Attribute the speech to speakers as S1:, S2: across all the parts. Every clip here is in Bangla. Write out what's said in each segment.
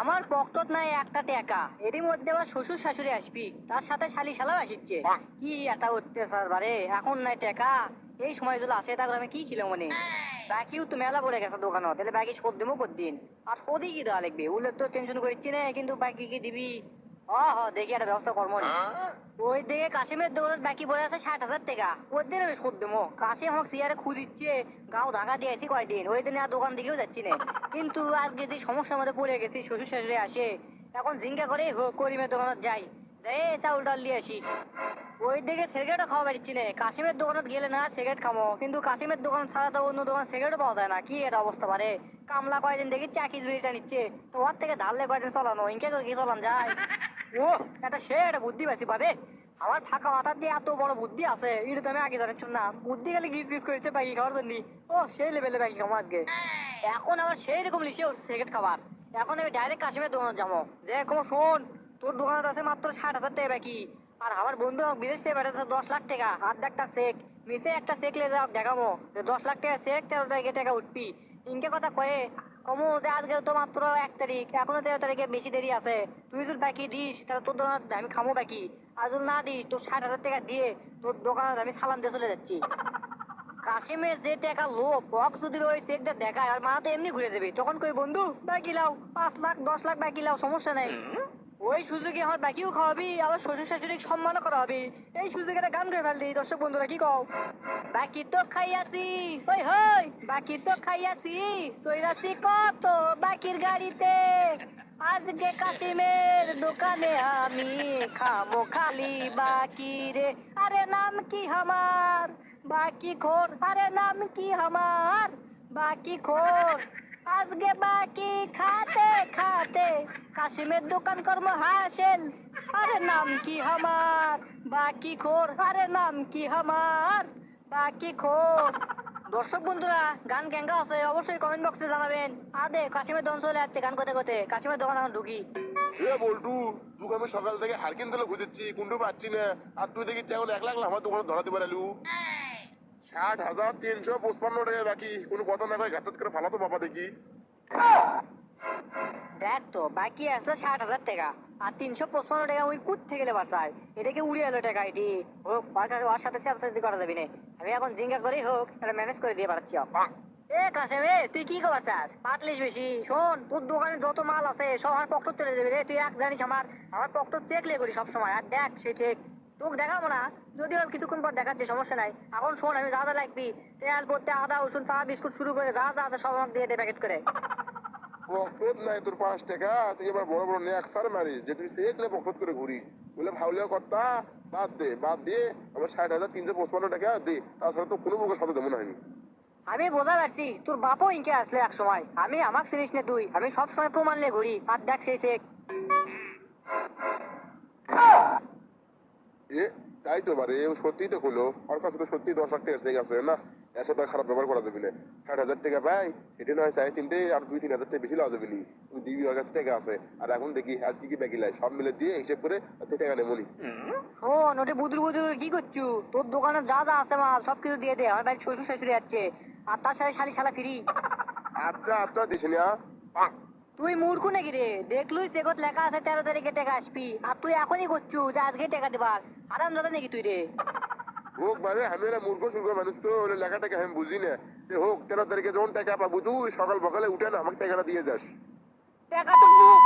S1: আমার পকেটত নাই একটা টাকা, এরই মধ্যে আবার শ্বশুর শাশুড়ি আসবি, তার সাথে শালি শালাও আসিচ্ছে। কি একটা অত্যাচার বারে, এখন নাই টাকা। এই সময় যদি আসে তারপর আমি কি ছিল মনে। বাকিও তো মেলা পড়ে গেছে দোকানত, তাহলে বাকি শোধ দেবো কদিন। আর শোধই কি দেওয়া লাগবে, উল্লেখ তো টেনশন করছি না, কিন্তু বাকি কি দিবি? দেখি একটা ব্যবস্থা কর্ম। ওই দিকে কাশিমের দৌলত বাকি পড়ে আছে 60,000 টাকা, কদিন আমি শোধ দেবো? কাশিম আমাকে সিয়ারে খুঁজিচ্ছে, গাও ঢাকা দিয়েছি কয়দিন, ওই দিনে আর দোকান দিকেও যাচ্ছি না। কিন্তু আজকে যে সমস্যার মধ্যে পড়ে গেছি, শ্বশুর শাশুড়ি আসে, এখন জিঙ্গা করে করিমের দোকানত যাই, যাই চাউল ডাল নিয়ে আসি। ওই দিকে সিগারেটও খাওয়া পারছি না, কাশিমের দোকানত গেলে না সিগারেট খামো, কিন্তু কাশিমের দোকান ছাড়া তো অন্য দোকান সিগারেটও পাওয়া যায় না। কি এটা অবস্থা পারে, কামলা কয়দিন দেখি চাকি জুড়িটা নিচ্ছে, তো ওর থেকে ধারলে কয়দিন চলানো, ইনকে করে কি চলান যায়? ও এটা সে একটা বুদ্ধি পাইছি পারে, আমার ফাঁকা মাথার যে এত বড় বুদ্ধি আছে, এটা তো আমি আগে জানাচ্ছ না। বুদ্ধি খালি গিজ গিজ করেছে ব্যাগি খাওয়ার জন্য। সেই লেভেলে ব্যাগি খাবো আজকে। এখন আমার সেই রকম লিখে উঠছে সিগারেট খাবার। এখন আমি ডাইরেক্ট কাশিমের দোকানে যাবো, যে কোনো শোন, তোর দোকানত আছে মাত্র 60,000 টাকা বাকি, আর আমার বন্ধু বিদেশ থেকে পাঠাচ্ছে 10 লাখ টাকা, আর একটা চেক মিশে একটা চেক লে যাও দেখাবো যে 10 লাখ টাকা চেক, 13 তারিখে টাকা উঠবি। ইনকে কথা কয়ে কমু যে আজকে তো মাত্র 1 তারিখ, এখনো 13 তারিখে বেশি দেরি আছে। তুই যদি বাকি দিস তাহলে তোর দোকান আমি খামো বাকি, আর যদি না দিস তোর 60,000 টাকা দিয়ে তোর দোকানে আমি সালাম দিয়ে চলে যাচ্ছি। কাশিমের যে টাকা লোভ, বক্স যদি ওই চেকটা দেখায় আর মা তো এমনি ঘুরে যাবে, তখন কই বন্ধু বাকি লাও, 5 লাখ 10 লাখ বাকি লাও, সমস্যা নাই। ওই সুযোগে আমার বাকিও খাওয়াবি, আবার শ্বশুর শাশুড়ি সম্মানও করা হবে। এই সুযোগে একটা গান করে ফেল দিই, দর্শক বন্ধুরা কি কও? বাকি তো খাইয়াছি, হই হই বাকি তো খাইয়াছি, সইরাছি কত বাকির গাড়িতে, আজকে কাশিমের দোকানে আমি খামো খালি বাকি রে। আরে নাম কি আমার বাকি খোর, আরে নাম কি আমার বাকি খোর, আজকে বাকি খাতে খাতে কাশিমের দোকান কর্ম হাসেল। আরে নাম কি আমার বাকি খোর, আরে নাম কি আমার বাকি খোর। দর্শক বন্ধুরা গান কেঙ্গা আছে অবশ্যই কমেন্ট বক্সে জানাবেন। আদে কাশিমের দোকান চলে যাচ্ছে, গান করতে করতে কাশিমের দোকান এখন ঢুকি।
S2: এ বল্টু, তোকে আমি সকাল থেকে হারকিন তেলে খুঁজেছি, কুন্ডু পাচ্ছি না। আর তুই দেখি এখন 1 লাখ আমার দোকানে ধরাতে পারালু। 60,355 টাকা বাকি, কোনো কথা না কয় গাছ করে ফালাতো বাবা দেখি।
S1: দেখ তো বাকি আসলো 60,000 টাকা, আর 355 টাকা ওই কুত থেকে গেলে বাঁচায়, এটাকে উড়িয়ে এলো টাকা এটি। হোক ওর সাথে চেঁচাচেঁচি করা যাবে না, আমি এখন জিঙ্গা করেই হোক এটা ম্যানেজ করে দিয়ে পারছি। এ কাশেম, তুই কি খবর চাস? পাতলিস বেশি। শোন, তোর দোকানে যত মাল আছে সব আমার পকেট চলে যাবে রে, তুই এক জানিস আমার পকেট চেক লে করি সবসময়। আর দেখ সেই চেক তোকে দেখাবো না, যদিও আর কিছুক্ষণ পর দেখাচ্ছে, সমস্যা নাই। এখন শোন, আমি যা যা লাগবি তেল পড়তে আদা রসুন চা বিস্কুট শুরু করে যা যা আছে সব আমাকে দিয়ে দে প্যাকেট করে।
S2: পকট নাই তোর 5 টাকা, তুই এবার বড় বড় নেক সার মারিস যে তুই সেকলে পকট করে ঘুরিস। বলে ভাউলিয়া কথা বাদ দে, বাদ দিয়ে আমার 60,355 টাকা দে, তাছাড়া তো কোনো প্রকার সাথে দেবো না আমি।
S1: আমি বোঝা পারছি তোর বাপও ইনকে আসলে এক সময়, আমি আমাকে চিনিস না তুই, আমি সব সময় প্রমাণ নিয়ে ঘুরি। আর দেখ সেই চেক।
S2: এ তাই তো পারে, ও সত্যিই তো কইলো, ওর কাছে তো সত্যি 10 লাখ টাকা চেক আছে না। এর সাথে আর খারাপ ব্যবহার করা যাবে না। 60,000 টাকা পাই, সেটা নয় চাই চিনতে আর 2-3 হাজার টাকা বেশি লওয়া যাবে নি। তুমি দিবি, ওর কাছে টাকা আছে। আর এখন দেখি আজকে কি বাকি লাই সব মিলে দিয়ে হিসেব করে তুই টাকা নেবো নি।
S1: শোন, ওটা বুদুর বুদুর কি করছু? তোর দোকানে যা যা আছে মাল সব কিছু দিয়ে দে, আমার বাড়ি শ্বশুর শাশুড়ি যাচ্ছে, আর তার সাথে শালি শালা ফিরি।
S2: আচ্ছা আচ্ছা দিস না।
S1: তুই মূর্খ নাকি রে? দেখলুই চেকত লেখা আছে 13 তারিখে টাকা আসবি, আর তুই এখনই করছু যে আজকে টাকা দিবার। আরাম দাদা নাকি তুই রে?
S2: হোক মানে আমি এরা মূর্খ সুর্খ মানুষ তো, ওই লেখাটাকে আমি বুঝি না। যে হোক 13 তারিখে যখন টাকা পাবো তুই সকাল সকালে উঠে না আমাকে টাকাটা দিয়ে যাস।
S1: টাকা তো মুখ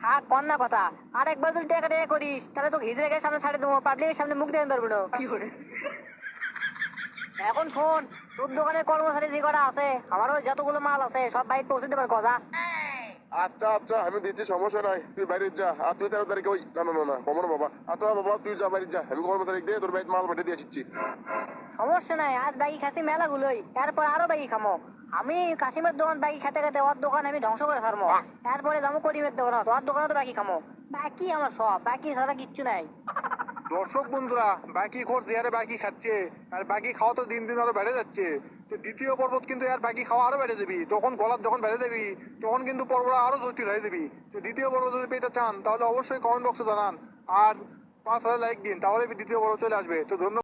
S1: থাক কন্যা কথা, আর একবার যদি টাকা টাকা করিস তাহলে তো হিজড়ে সামনে ছাড়ে দেবো, পাবলিকের সামনে মুখ দেবেন পারবো না। কি করে? এখন শোন, তোর দোকানের কর্মচারী যে কটা আছে, আমারও যতগুলো মাল আছে সব বাইরে পৌঁছে দেবার কথা।
S2: আচ্ছা আচ্ছা আমি দিচ্ছি, সমস্যা নাই, তুই বাইরে যা। আর তুই 13 তারিখে ওই না না না না কমন বাবা, আচ্ছা বাবা তুই যা বাইরে যা, আমি কর্মচারী দিয়ে তোর বাইরে মাল পাঠিয়ে দিয়ে আসছি।
S1: সমস্যা নাই, আজ বাকি খাসি মেলাগুলোই, এরপর আরো বাকি খামো। আমি কাশিমের দোকান বাকি খেতে খেতে ওর দোকান আমি ধ্বংস করে ছাড়বো। এরপরে যাবো করিমের দোকান, ওর দোকানে তো বাকি খামো। বাকি আমার সব, বাকি ছাড়া কিচ্ছু নাই।
S3: দর্শক বন্ধুরা, বাকি খোর যে হারে বাকি খাচ্ছে, আর বাকি খাওয়া তো দিন দিন আরো বেড়ে যাচ্ছে। তো দ্বিতীয় পর্ব কিন্তু আর বাকি খাওয়া আরো বেড়ে যাবি, তখন গলার যখন বেড়ে যাবি তখন কিন্তু পর্বটা আরো জটিল হয়ে যাবি। তো দ্বিতীয় পর্ব যদি পেতে চান তাহলে অবশ্যই কমেন্ট বক্সে জানান, আর 5,000 লাইক দিন, তাহলে দ্বিতীয় পর্ব চলে আসবে। তো ধন্যবাদ।